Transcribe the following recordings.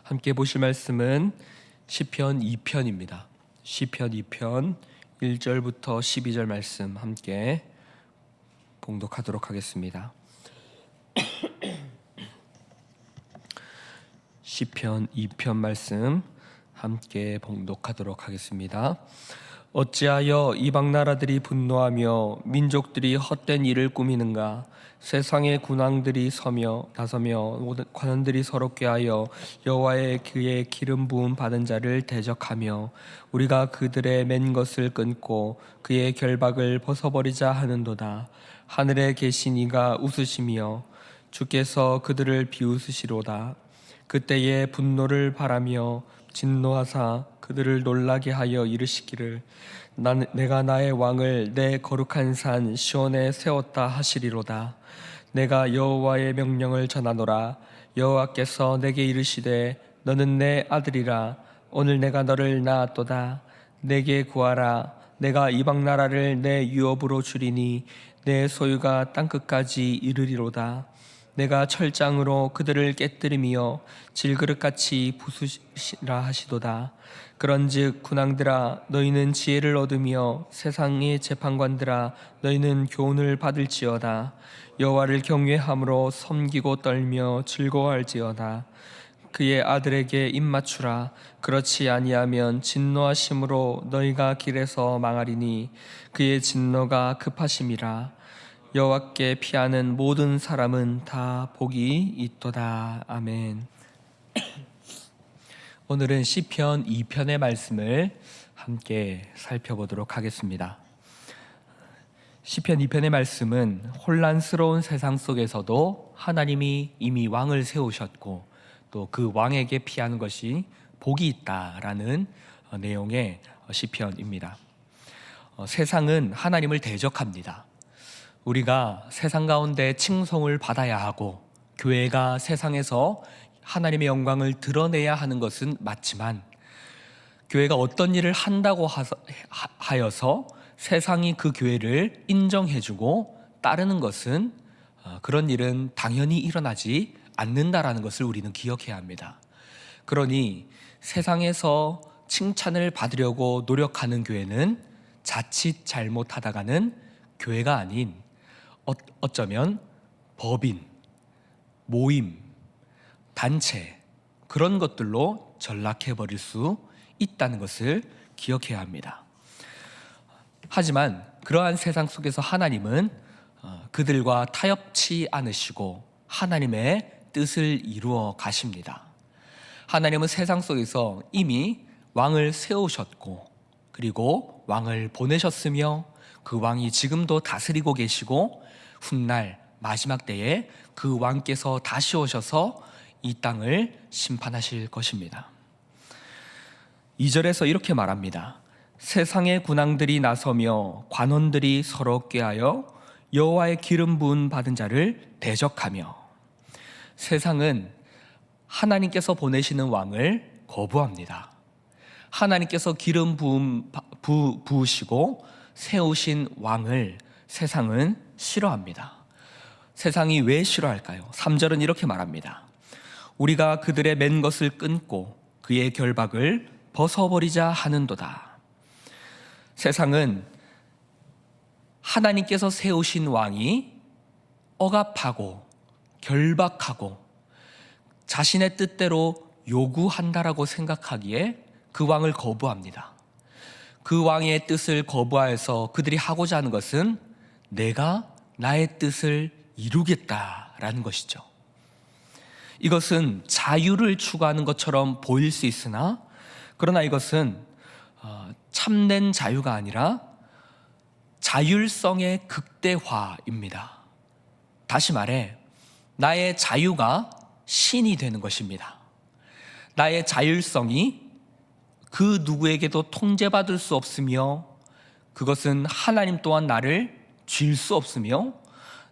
함께 보실 말씀은 시편 2편입니다. 시편 2편 1절부터 12절 말씀 함께 봉독하도록 하겠습니다. 시편 2편 말씀 함께 봉독하도록 하겠습니다. 어찌하여 이방 나라들이 분노하며 민족들이 헛된 일을 꾸미는가? 세상의 군왕들이 나서며 관원들이 서럽게 하여 여호와의 그의 기름 부음 받은 자를 대적하며 우리가 그들의 맨 것을 끊고 그의 결박을 벗어버리자 하는도다. 하늘에 계신 이가 웃으시며 주께서 그들을 비웃으시로다. 그때에 분노를 바라며 진노하사 그들을 놀라게 하여 이르시기를 내가 나의 왕을 내 거룩한 산 시온에 세웠다 하시리로다. 내가 여호와의 명령을 전하노라. 여호와께서 내게 이르시되 너는 내 아들이라. 오늘 내가 너를 낳았도다. 내게 구하라. 내가 이방 나라를 내 유업으로 주리니 내 소유가 땅끝까지 이르리로다. 내가 철장으로 그들을 깨뜨리며 질그릇같이 부수시라 하시도다. 그런즉 군왕들아 너희는 지혜를 얻으며 세상의 재판관들아 너희는 교훈을 받을지어다. 여호와를 경외함으로 섬기고 떨며 즐거워할지어다. 그의 아들에게 입맞추라. 그렇지 아니하면 진노하심으로 너희가 길에서 망하리니 그의 진노가 급하심이라. 여호와께 피하는 모든 사람은 다 복이 있도다. 아멘. 오늘은 시편 2편의 말씀을 함께 살펴보도록 하겠습니다. 시편 2편의 말씀은 혼란스러운 세상 속에서도 하나님이 이미 왕을 세우셨고 또 그 왕에게 피하는 것이 복이 있다라는 내용의 시편입니다. 세상은 하나님을 대적합니다. 우리가 세상 가운데 칭송을 받아야 하고 교회가 세상에서 하나님의 영광을 드러내야 하는 것은 맞지만 교회가 어떤 일을 한다고 하여서 세상이 그 교회를 인정해주고 따르는 것은 그런 일은 당연히 일어나지 않는다라는 것을 우리는 기억해야 합니다. 그러니 세상에서 칭찬을 받으려고 노력하는 교회는 자칫 잘못하다가는 교회가 아닌 어쩌면 법인, 모임, 단체 그런 것들로 전락해버릴 수 있다는 것을 기억해야 합니다. 하지만 그러한 세상 속에서 하나님은 그들과 타협치 않으시고 하나님의 뜻을 이루어 가십니다. 하나님은 세상 속에서 이미 왕을 세우셨고 그리고 왕을 보내셨으며 그 왕이 지금도 다스리고 계시고 훗날 마지막 때에 그 왕께서 다시 오셔서 이 땅을 심판하실 것입니다. 2절에서 이렇게 말합니다. 세상의 군왕들이 나서며 관원들이 서럽게 하여 여호와의 기름 부음 받은 자를 대적하며. 세상은 하나님께서 보내시는 왕을 거부합니다. 하나님께서 기름 부으시고 세우신 왕을 세상은 싫어합니다. 세상이 왜 싫어할까요? 3절은 이렇게 말합니다. 우리가 그들의 맨 것을 끊고 그의 결박을 벗어버리자 하는도다. 세상은 하나님께서 세우신 왕이 억압하고 결박하고 자신의 뜻대로 요구한다라고 생각하기에 그 왕을 거부합니다. 그 왕의 뜻을 거부하여서 그들이 하고자 하는 것은 내가 나의 뜻을 이루겠다라는 것이죠. 이것은 자유를 추구하는 것처럼 보일 수 있으나 그러나 이것은 참된 자유가 아니라 자율성의 극대화입니다. 다시 말해 나의 자유가 신이 되는 것입니다. 나의 자율성이 그 누구에게도 통제받을 수 없으며 그것은 하나님 또한 나를 쥘 수 없으며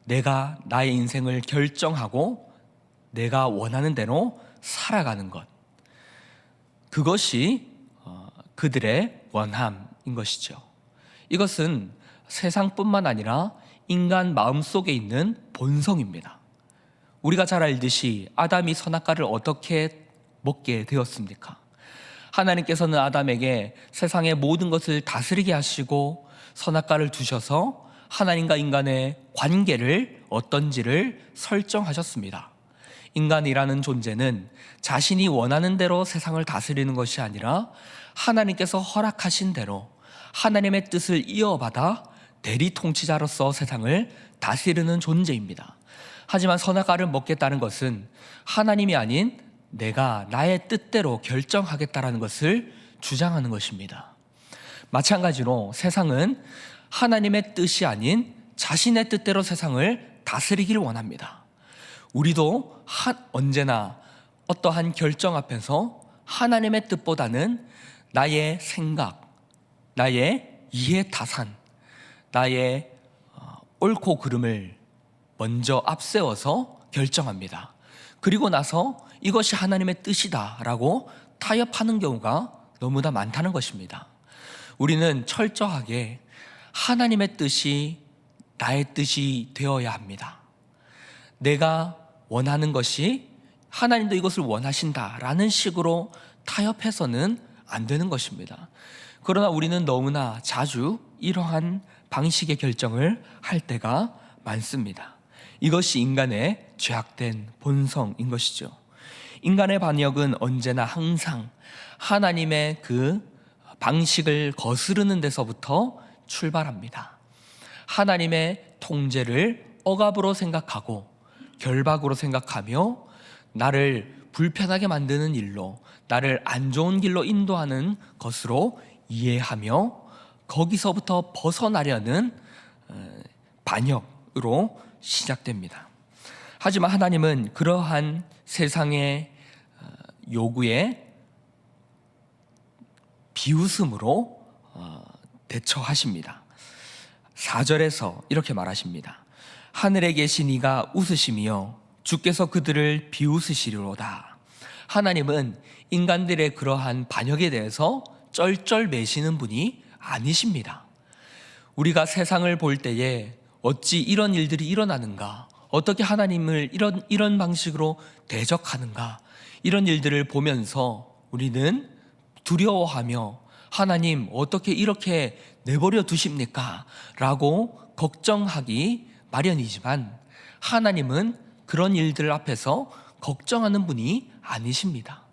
내가 나의 인생을 결정하고 내가 원하는 대로 살아가는 것, 그것이 그들의 원함인 것이죠. 이것은 세상뿐만 아니라 인간 마음속에 있는 본성입니다. 우리가 잘 알듯이 아담이 선악과를 어떻게 먹게 되었습니까? 하나님께서는 아담에게 세상의 모든 것을 다스리게 하시고 선악과를 두셔서 하나님과 인간의 관계를 어떤지를 설정하셨습니다. 인간이라는 존재는 자신이 원하는 대로 세상을 다스리는 것이 아니라 하나님께서 허락하신 대로 하나님의 뜻을 이어받아 대리 통치자로서 세상을 다스리는 존재입니다. 하지만 선악과를 먹겠다는 것은 하나님이 아닌 내가 나의 뜻대로 결정하겠다라는 것을 주장하는 것입니다. 마찬가지로 세상은 하나님의 뜻이 아닌 자신의 뜻대로 세상을 다스리기를 원합니다. 우리도 언제나 어떠한 결정 앞에서 하나님의 뜻보다는 나의 생각, 나의 이해타산, 나의 옳고 그름을 먼저 앞세워서 결정합니다. 그리고 나서 이것이 하나님의 뜻이다라고 타협하는 경우가 너무나 많다는 것입니다. 우리는 철저하게 하나님의 뜻이 나의 뜻이 되어야 합니다. 내가 원하는 것이 하나님도 이것을 원하신다라는 식으로 타협해서는 안 되는 것입니다. 그러나 우리는 너무나 자주 이러한 방식의 결정을 할 때가 많습니다. 이것이 인간의 죄악된 본성인 것이죠. 인간의 반역은 언제나 항상 하나님의 그 방식을 거스르는 데서부터 출발합니다. 하나님의 통제를 억압으로 생각하고 결박으로 생각하며 나를 불편하게 만드는 일로, 나를 안 좋은 길로 인도하는 것으로 이해하며 거기서부터 벗어나려는 반역으로 시작됩니다. 하지만 하나님은 그러한 세상의 요구에 비웃음으로 대처하십니다. 4절에서 이렇게 말하십니다. 하늘에 계신 이가 웃으시며 주께서 그들을 비웃으시리로다. 하나님은 인간들의 그러한 반역에 대해서 쩔쩔매시는 분이 아니십니다. 우리가 세상을 볼 때에 어찌 이런 일들이 일어나는가, 어떻게 하나님을 이런 방식으로 대적하는가, 이런 일들을 보면서 우리는 두려워하며 하나님 어떻게 이렇게 내버려 두십니까? 라고 걱정하기 마련이지만 하나님은 그런 일들 앞에서 걱정하는 분이 아니십니다.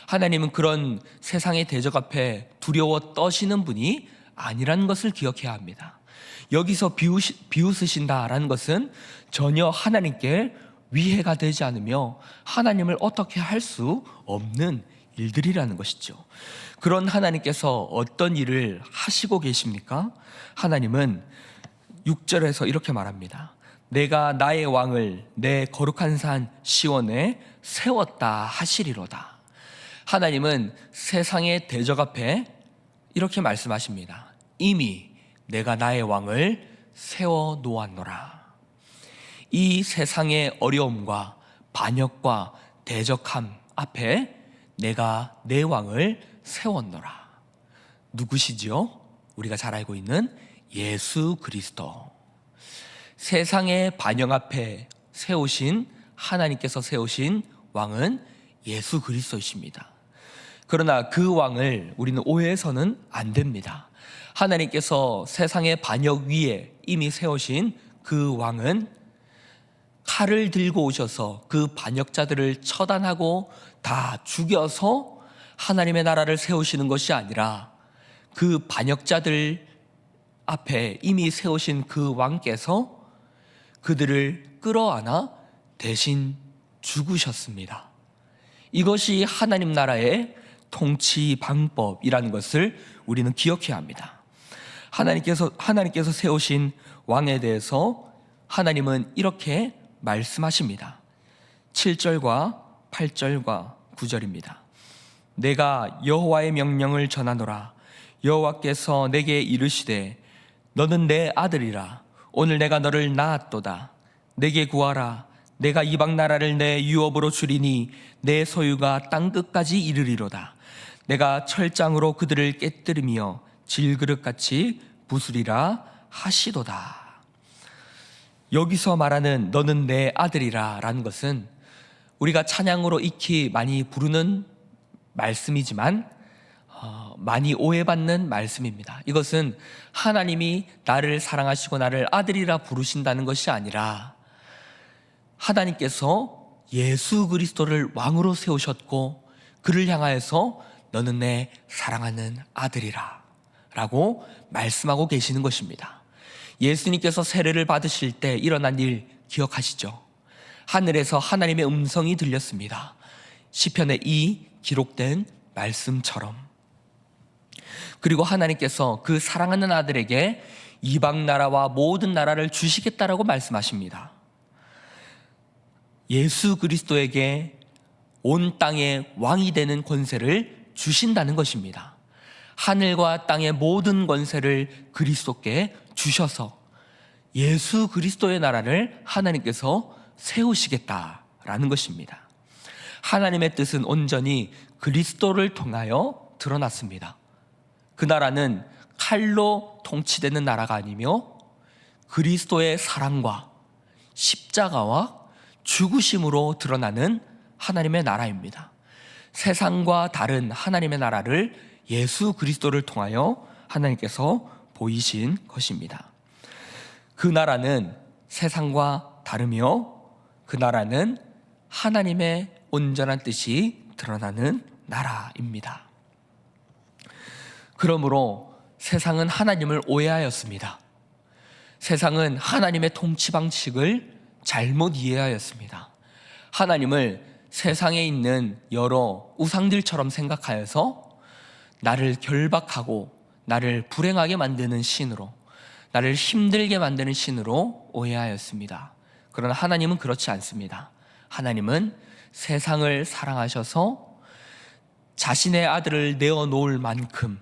하나님은 그런 세상의 대적 앞에 두려워 떠시는 분이 아니라는 것을 기억해야 합니다. 여기서 비웃으신다라는 것은 전혀 하나님께 위해가 되지 않으며 하나님을 어떻게 할 수 없는 일들이라는 것이죠. 그런 하나님께서 어떤 일을 하시고 계십니까? 하나님은 6절에서 이렇게 말합니다. 내가 나의 왕을 내 거룩한 산 시온에 세웠다 하시리로다. 하나님은 세상의 대적 앞에 이렇게 말씀하십니다. 이미 내가 나의 왕을 세워 놓았노라. 이 세상의 어려움과 반역과 대적함 앞에 내가 내 왕을 세웠노라. 누구시지요? 우리가 잘 알고 있는 예수 그리스도. 세상의 반역 앞에 세우신 하나님께서 세우신 왕은 예수 그리스도이십니다. 그러나 그 왕을 우리는 오해해서는 안 됩니다. 하나님께서 세상의 반역 위에 이미 세우신 그 왕은 칼을 들고 오셔서 그 반역자들을 처단하고 다 죽여서 하나님의 나라를 세우시는 것이 아니라 그 반역자들 앞에 이미 세우신 그 왕께서 그들을 끌어안아 대신 죽으셨습니다. 이것이 하나님 나라의 통치 방법이라는 것을 우리는 기억해야 합니다. 하나님께서 세우신 왕에 대해서 하나님은 이렇게 말씀하십니다. 7절과 8절과 9절입니다. 내가 여호와의 명령을 전하노라. 여호와께서 내게 이르시되 너는 내 아들이라. 오늘 내가 너를 낳았도다. 내게 구하라. 내가 이방 나라를 내 유업으로 주리니 내 소유가 땅 끝까지 이르리로다. 내가 철장으로 그들을 깨뜨리며 질그릇같이 부수리라 하시도다. 여기서 말하는 너는 내 아들이라 라는 것은 우리가 찬양으로 익히 많이 부르는 말씀이지만 많이 오해받는 말씀입니다. 이것은 하나님이 나를 사랑하시고 나를 아들이라 부르신다는 것이 아니라 하나님께서 예수 그리스도를 왕으로 세우셨고 그를 향하여서 너는 내 사랑하는 아들이라 라고 말씀하고 계시는 것입니다. 예수님께서 세례를 받으실 때 일어난 일 기억하시죠? 하늘에서 하나님의 음성이 들렸습니다. 시편에 이 기록된 말씀처럼. 그리고 하나님께서 그 사랑하는 아들에게 이방 나라와 모든 나라를 주시겠다라고 말씀하십니다. 예수 그리스도에게 온 땅의 왕이 되는 권세를 주신다는 것입니다. 하늘과 땅의 모든 권세를 그리스도께 주셔서 예수 그리스도의 나라를 하나님께서 세우시겠다라는 것입니다. 하나님의 뜻은 온전히 그리스도를 통하여 드러났습니다. 그 나라는 칼로 통치되는 나라가 아니며 그리스도의 사랑과 십자가와 죽으심으로 드러나는 하나님의 나라입니다. 세상과 다른 하나님의 나라를 예수 그리스도를 통하여 하나님께서 보이신 것입니다. 그 나라는 세상과 다르며 그 나라는 하나님의 온전한 뜻이 드러나는 나라입니다. 그러므로 세상은 하나님을 오해하였습니다. 세상은 하나님의 통치 방식을 잘못 이해하였습니다. 하나님을 세상에 있는 여러 우상들처럼 생각하여서 나를 결박하고 나를 불행하게 만드는 신으로, 나를 힘들게 만드는 신으로 오해하였습니다. 그러나 하나님은 그렇지 않습니다. 하나님은 세상을 사랑하셔서 자신의 아들을 내어놓을 만큼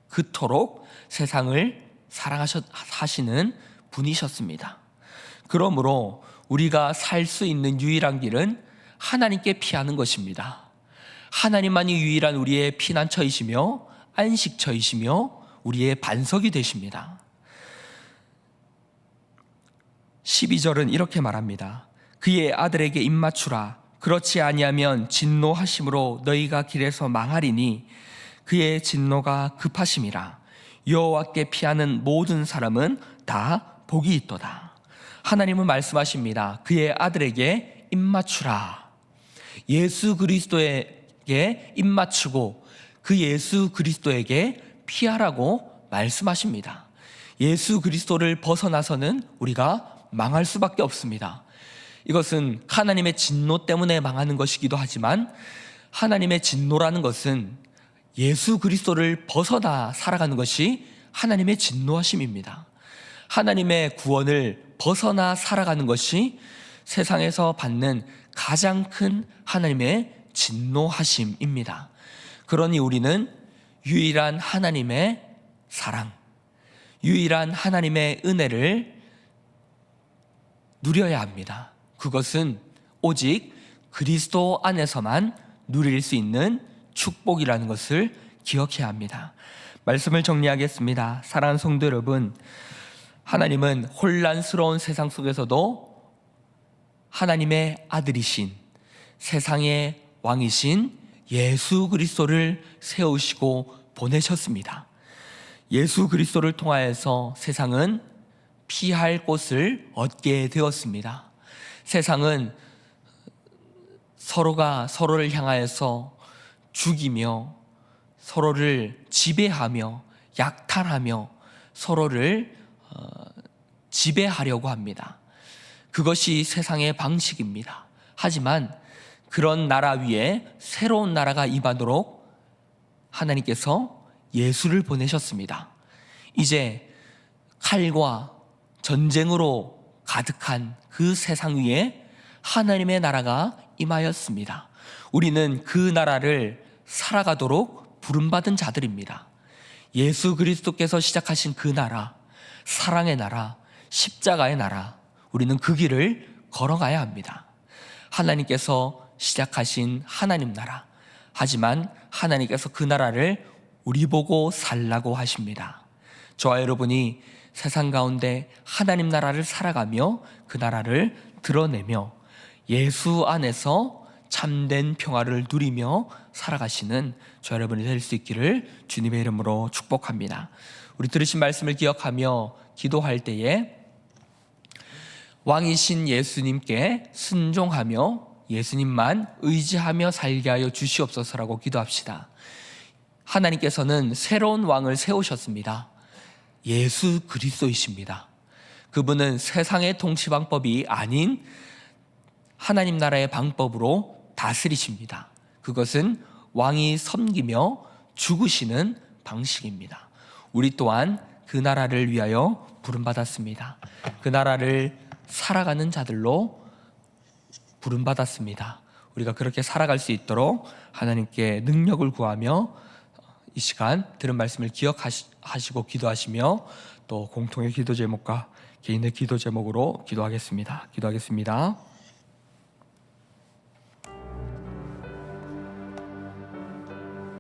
그토록 세상을 사랑하시는 분이셨습니다. 그러므로 우리가 살 수 있는 유일한 길은 하나님께 피하는 것입니다. 하나님만이 유일한 우리의 피난처이시며 안식처이시며 우리의 반석이 되십니다. 12절은 이렇게 말합니다. 그의 아들에게 입맞추라. 그렇지 아니하면 진노하심으로 너희가 길에서 망하리니 그의 진노가 급하심이라. 여호와께 피하는 모든 사람은 다 복이 있도다. 하나님은 말씀하십니다. 그의 아들에게 입맞추라. 예수 그리스도에게 입맞추고 그 예수 그리스도에게 피하라고 말씀하십니다. 예수 그리스도를 벗어나서는 우리가 망할 수밖에 없습니다. 이것은 하나님의 진노 때문에 망하는 것이기도 하지만 하나님의 진노라는 것은 예수 그리스도를 벗어나 살아가는 것이 하나님의 진노하심입니다. 하나님의 구원을 벗어나 살아가는 것이 세상에서 받는 가장 큰 하나님의 진노하심입니다. 그러니 우리는 유일한 하나님의 사랑, 유일한 하나님의 은혜를 누려야 합니다. 그것은 오직 그리스도 안에서만 누릴 수 있는 축복이라는 것을 기억해야 합니다. 말씀을 정리하겠습니다. 사랑하는 성도 여러분, 하나님은 혼란스러운 세상 속에서도 하나님의 아들이신 세상의 왕이신 예수 그리스도를 세우시고 보내셨습니다. 예수 그리스도를 통하여서 세상은 피할 곳을 얻게 되었습니다. 세상은 서로가 서로를 향하여서 죽이며 서로를 지배하며 약탈하며 서로를 지배하려고 합니다. 그것이 세상의 방식입니다. 하지만 그런 나라 위에 새로운 나라가 임하도록 하나님께서 예수를 보내셨습니다. 이제 칼과 전쟁으로 가득한 그 세상 위에 하나님의 나라가 임하였습니다. 우리는 그 나라를 살아가도록 부름받은 자들입니다. 예수 그리스도께서 시작하신 그 나라, 사랑의 나라, 십자가의 나라, 우리는 그 길을 걸어가야 합니다. 하나님께서 시작하신 하나님 나라, 하지만 하나님께서 그 나라를 우리 보고 살라고 하십니다. 저와 여러분이 세상 가운데 하나님 나라를 살아가며 그 나라를 드러내며 예수 안에서 참된 평화를 누리며 살아가시는 저 여러분이 될 수 있기를 주님의 이름으로 축복합니다. 우리 들으신 말씀을 기억하며 기도할 때에 왕이신 예수님께 순종하며 예수님만 의지하며 살게 하여 주시옵소서라고 기도합시다. 하나님께서는 새로운 왕을 세우셨습니다. 예수 그리스도이십니다. 그분은 세상의 통치 방법이 아닌 하나님 나라의 방법으로 다스리십니다. 그것은 왕이 섬기며 죽으시는 방식입니다. 우리 또한 그 나라를 위하여 부름받았습니다. 그 나라를 살아가는 자들로 부름받았습니다. 우리가 그렇게 살아갈 수 있도록 하나님께 능력을 구하며 이 시간 들은 말씀을 기억하시고 기도하시며 또 공통의 기도 제목과 개인의 기도 제목으로 기도하겠습니다.